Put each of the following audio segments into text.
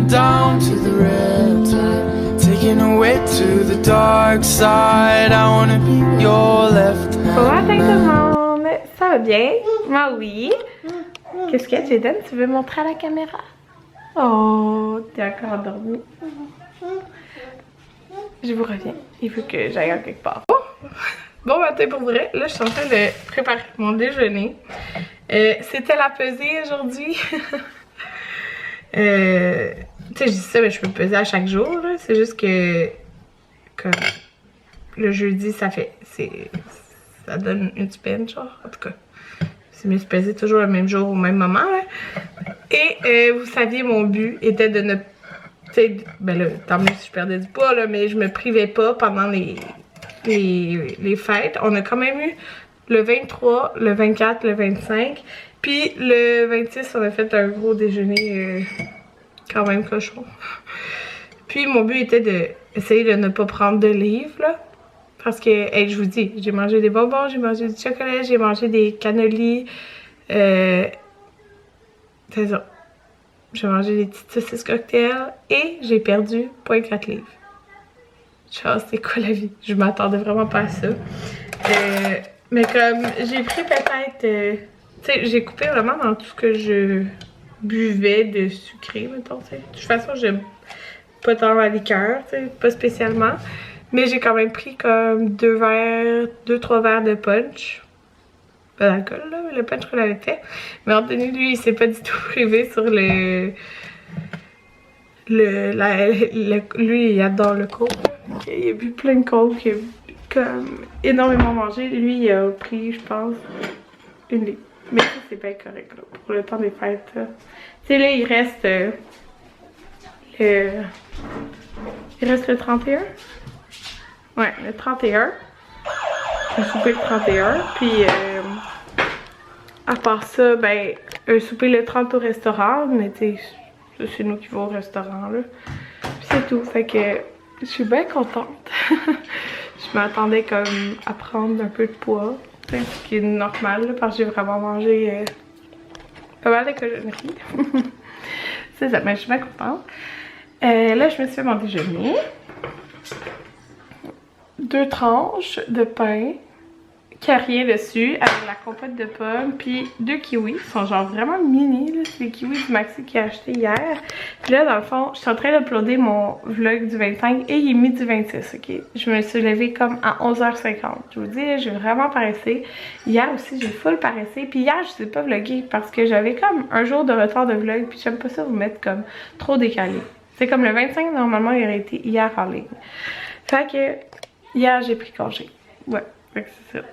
down to the red tide, taking away to the dark side. I wanna be your left hand. Bon matin tout le monde, ça va bien? Moi oui. Qu'est-ce que Jaden, tu veux montrer à la caméra? Oh, t'es encore endormi. Je vous reviens, il faut que j'aille en quelque part. Bon matin pour vrai, là je suis en train de préparer mon déjeuner. C'était la pesée aujourd'hui. Tu sais, je dis ça, mais je peux peser à chaque jour. C'est juste que comme le jeudi, ça donne une semaine, genre. En tout cas, c'est mieux de se peser toujours le même jour au même moment. Là. Et vous saviez, mon but était de ne... Tu sais, ben là, tant mieux si je perdais du poids, là, mais je me privais pas pendant les fêtes. On a quand même eu le 23, le 24, le 25. Puis le 26, on a fait un gros déjeuner quand même cochon. Puis mon but était d'essayer de ne pas prendre de livres, là. Parce que, hey, je vous dis, j'ai mangé des bonbons, j'ai mangé du chocolat, j'ai mangé des cannolis. C'est ça. J'ai mangé des petites saucisses cocktails et j'ai perdu 0.4 livres. Genre, c'est quoi la vie? Je m'attendais vraiment pas à ça. Mais comme j'ai pris peut-être... tu sais, j'ai coupé vraiment dans tout ce que je buvais de sucré, mettons, tu sais. De toute façon, j'aime pas tant la liqueur, tu sais, pas spécialement. Mais j'ai quand même pris comme 2-3 verres de punch. Pas d'alcool, là, le punch qu'on avait fait. Mais Anthony, lui, il s'est pas du tout privé sur lui, il adore le coke. Il a bu plein de coke, il a comme énormément mangé. Lui, il a pris, je pense, une litre. Mais ça, c'est bien correct, là, pour le temps des fêtes. Tu sais, là, il reste le 31. Ouais, le 31. Un souper le 31. Puis, à part ça, ben, un souper le 30 au restaurant. Mais tu sais, c'est nous qui vont au restaurant, là. Puis c'est tout. Fait que je suis bien contente. Je m'attendais comme à prendre un peu de poids. Ce qui est normal, là, parce que j'ai vraiment mangé pas mal de cochonneries. C'est ça, mais je suis bien contente. Là, je me suis fait mon déjeuner. 2 tranches de pain qui a rien dessus avec la compote de pommes puis 2 kiwis. Ils sont genre vraiment mini, là. C'est les kiwis du Maxi qui a acheté hier. Puis là, dans le fond, je suis en train d'uploader mon vlog du 25 et il est midi 26, ok? Je me suis levée comme à 11h50. Je vous dis, j'ai vraiment paressé. Hier aussi, j'ai full paressé. Puis hier, je sais pas vlogger parce que j'avais comme un jour de retard de vlog. Puis j'aime pas ça vous mettre comme trop décalé. C'est comme le 25, normalement, il aurait été hier en ligne. Fait que hier, j'ai pris congé. Ouais, fait que c'est ça.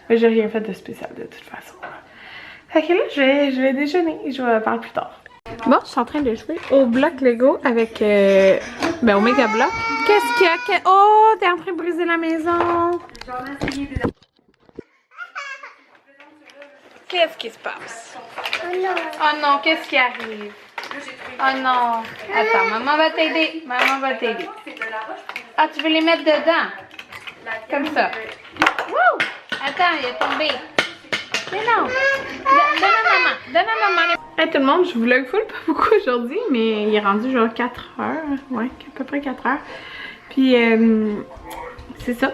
Mais j'ai rien fait de spécial de toute façon. Fait que là, je vais déjeuner et je vais parler plus tard. Bon, je suis en train de jouer au bloc Lego avec au Mega Block. Qu'est-ce qu'il y a? Oh, t'es en train de briser la maison. Qu'est-ce qui se passe? Oh non, qu'est-ce qui arrive? Oh non. Attends, maman va t'aider. Maman va t'aider. Ah, tu veux les mettre dedans? Comme ça. Wouh! Attends, il est tombé. Mais non. Donne à maman. Donne à maman. Hey tout le monde, je vlog full pas beaucoup aujourd'hui, mais il est rendu genre 4 heures. Ouais, à peu près 4 heures. Puis, c'est ça.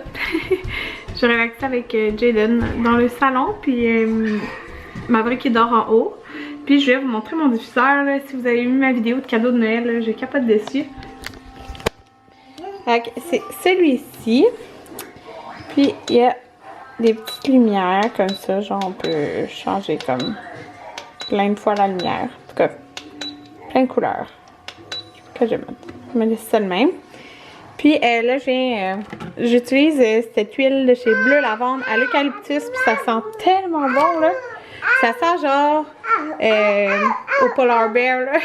Je relaxe avec Jaden dans le salon. Puis, Maverick qui dort en haut. Puis, je vais vous montrer mon diffuseur. Là, si vous avez vu ma vidéo de cadeau de Noël, là, je capote dessus. C'est celui-ci. Puis il y a des petites lumières comme ça, genre on peut changer comme plein de fois la lumière. En tout cas, plein de couleurs. Que je vais mettre. Je me laisse ça de même. Puis là, j'utilise cette huile de chez Bleu Lavande à l'eucalyptus. Puis ça sent tellement bon là. Ça sent genre au Polar Bear là.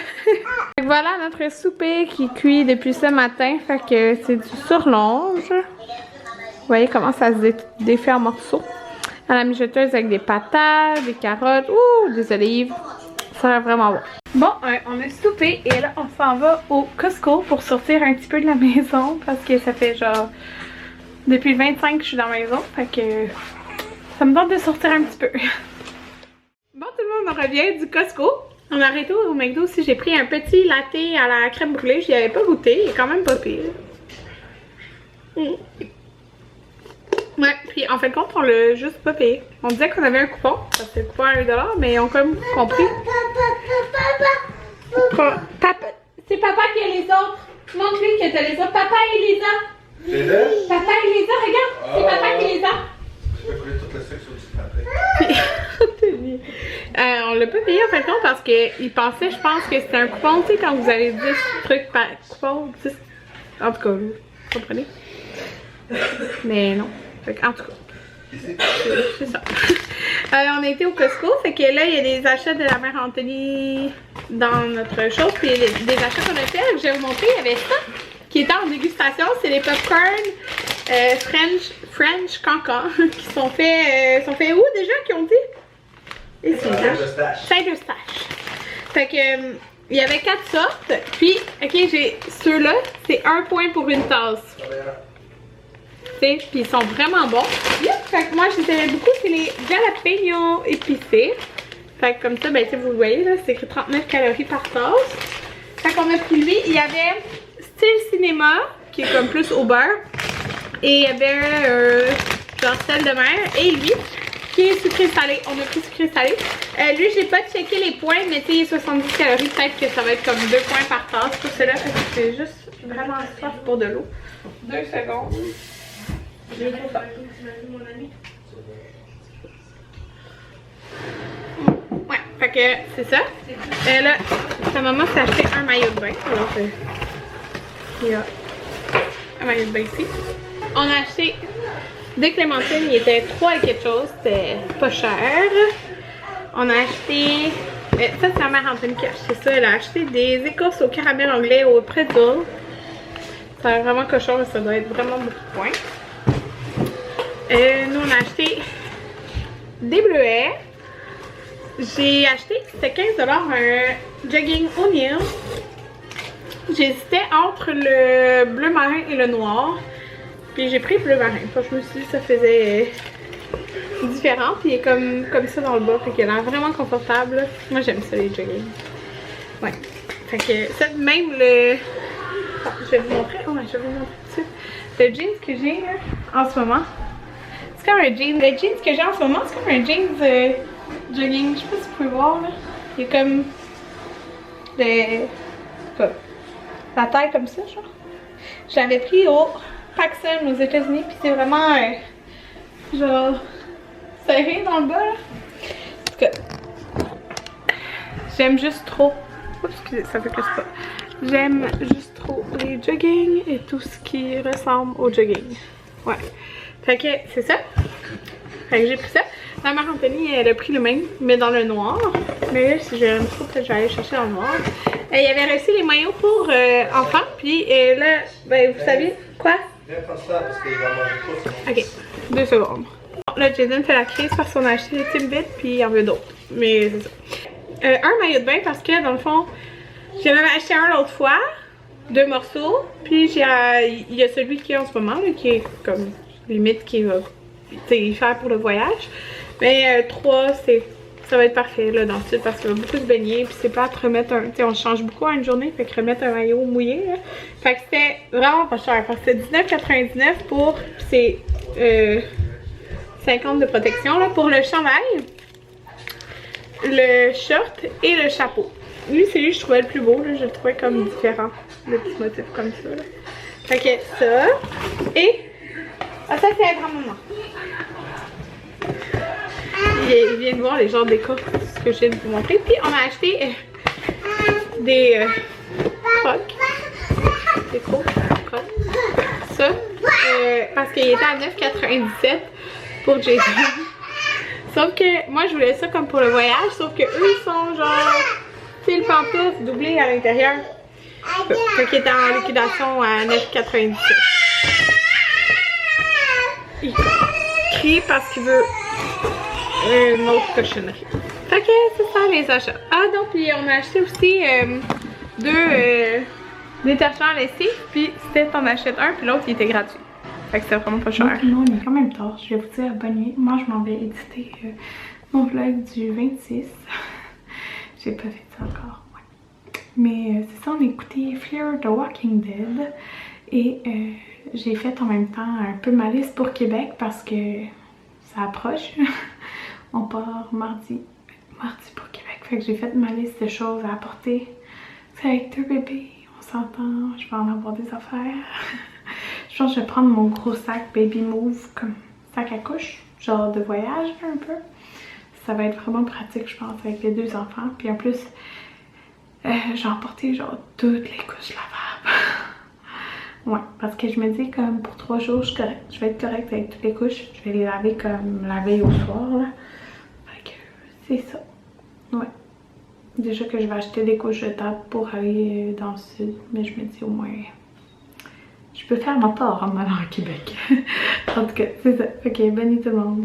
Voilà notre souper qui cuit depuis ce matin. Fait que c'est du surlonge. Vous voyez comment ça se défait en morceaux. À la mijoteuse avec des patates, des carottes, des olives. Ça a l'air vraiment bon. Bon, on a soupé et là on s'en va au Costco pour sortir un petit peu de la maison. Parce que ça fait genre depuis le 25 que je suis dans la maison. Fait que ça me tente de sortir un petit peu. Bon tout le monde, on revient du Costco. On a arrêté au McDo aussi, j'ai pris un petit latte à la crème brûlée, j'y avais pas goûté, il est quand même pas pire. Ouais, puis en fin de compte, on l'a juste pas payé. On disait qu'on avait un coupon, parce que le coupon à 1$, mais ils ont comme compris. Papa, c'est papa qui a les autres. Montre-lui que t'as les autres. Papa et Lisa. C'est là? Papa et Lisa, regarde, c'est papa qui les a. Je vais couler tout le sucre sur le petit après. On l'a pas payé en fin de compte parce qu'il pensait, je pense, que c'était un coupon, tu sais, quand vous avez 10 trucs par coupon, 10. En tout cas, vous comprenez? Mais non. Fait en tout cas, c'est ça. On a été au Costco, fait que là, il y a des achats de la mère Anthony dans notre chose. Puis des achats qu'on a fait, que je vais vous montrer, il y avait ça qui était en dégustation. C'est les popcorn French Cancan qui sont faits où déjà, qui ont dit? Ici, Saint-Eustache. Fait que il y avait 4 sortes. Puis, ok, j'ai ceux-là, c'est 1 point pour une tasse. Puis ils sont vraiment bons. Fait que moi, je les aimais beaucoup. C'est les jalapenos épicés. Fait que comme ça, ben, vous le voyez, là, c'est écrit 39 calories par tasse. Fait qu'on a pris lui. Il y avait style cinéma, qui est comme plus au beurre. Et il y avait genre sel de mer. Et lui, qui est sucré salé. On a pris sucré salé. Lui, j'ai pas checké les points, mais tu sais, 70 calories. Peut-être que ça va être comme 2 points par tasse. Tout cela, fait que c'est juste vraiment soif pour de l'eau. 2 secondes. Je trouve ça. Ouais, fait que c'est ça. Là, sa maman s'est acheté un maillot de bain. Alors, il y a un maillot de bain ici. On a acheté des clémentines, il était 3 et quelque chose, c'était pas cher. On a acheté. Ça, c'est la mère Anthony qui a acheté ça. Elle a acheté des écorces au caramel anglais au pretzel. Ça a vraiment cochon, mais ça doit être vraiment beaucoup de points. Nous, on a acheté des bleuets. J'ai acheté, c'était 15$ un jogging onion. J'hésitais entre le bleu marin et le noir. Puis j'ai pris le bleu marin. Parce que je me suis dit que ça faisait différent. Puis il est comme ça dans le bas. Fait qu'il a l'air vraiment confortable. Moi, j'aime ça, les joggings. Ouais. Fait que ça, même le... Oh, je vais vous montrer. Oh, je vais vous montrer tout de suite. Le jeans que j'ai en ce moment. C'est comme un jean. Le jeans que j'ai en ce moment, c'est comme un jeans jogging. Je sais pas si vous pouvez voir là. Il est comme la taille comme ça, genre. Je l'avais pris au Paxson aux États-Unis, puis c'est vraiment genre serré dans le bas là. En tout cas, j'aime juste trop. Oups, excusez, ça fait que c'est pas. J'aime juste trop les jogging et tout ce qui ressemble au jogging. Ouais. Fait que c'est ça. Fait que j'ai pris ça. La mère Anthony, elle a pris le même, mais dans le noir. Mais là, si j'aime trop, peut-être que je vais aller chercher dans le noir. Il y avait reçu les maillots pour enfants. Puis là, ben, vous savez quoi? Viens prendre ça parce qu'il va manger trop. Ok, 2 secondes. Là, Jaden fait la crise parce qu'on a acheté les Timbits, puis il en veut d'autres. Mais c'est ça. Un maillot de bain parce que dans le fond, j'en avais acheté un l'autre fois, 2 morceaux. Puis il y a celui qui est en ce moment, là, qui est comme limite qui va faire pour le voyage. Mais 3, ça va être parfait là dans le sud parce qu'il va beaucoup se baigner. Puis c'est pas à remettre un. Tu sais, on change beaucoup en une journée, fait que remettre un maillot mouillé. Là. Fait que c'était vraiment pas cher. Parce que c'était 19,99 pour. C'est 50 de protection là, pour le chandail, le short et le chapeau. Lui, c'est lui que je trouvais le plus beau. Là. Je le trouvais comme différent. Le petit motif comme ça. Là. Fait que ça. Et. Ah, ça, c'est la grand-maman. Il vient de voir les genres d'écorce que je viens de vous montrer. Puis on a acheté des crocs. Des crocs. Ça. Parce qu'il était à 9,97 pour Jason. Sauf que moi je voulais ça comme pour le voyage. Sauf que eux ils sont genre fil pantoufle doublé à l'intérieur. Fait qu'il était en liquidation à 9,97. Il crie parce qu'il veut une autre cochonnerie. Fait que c'est ça les achats. Ah donc puis on a acheté aussi 2 détergents à lessive. Puis c'était t'en achètes un puis l'autre il était gratuit. Fait que c'était vraiment pas cher. Donc non, il est quand même tard. Je vais vous dire bonne nuit. Moi je m'en vais éditer mon vlog du 26. J'ai pas fait ça encore, ouais. Mais c'est ça, on a écouté Fear the Walking Dead. Et j'ai fait en même temps un peu ma liste pour Québec parce que ça approche. On part mardi pour Québec. Fait que j'ai fait ma liste de choses à apporter. C'est avec 2 bébés, on s'entend, je vais en avoir des affaires. Je pense que je vais prendre mon gros sac Baby Move comme sac à couche, genre de voyage un peu. Ça va être vraiment pratique, je pense, avec les 2 enfants. Puis en plus, j'ai emporté genre toutes les couches lavables. Ouais, parce que je me dis comme pour 3 jours, je suis correcte. Je vais être correcte avec toutes les couches. Je vais les laver comme la veille au soir, là. Fait que c'est ça. Ouais. Déjà que je vais acheter des couches jetables pour aller dans le sud. Mais je me dis au moins, je peux faire ma part en allant à Québec. En tout cas, c'est ça. Ok, bonne nuit tout le monde.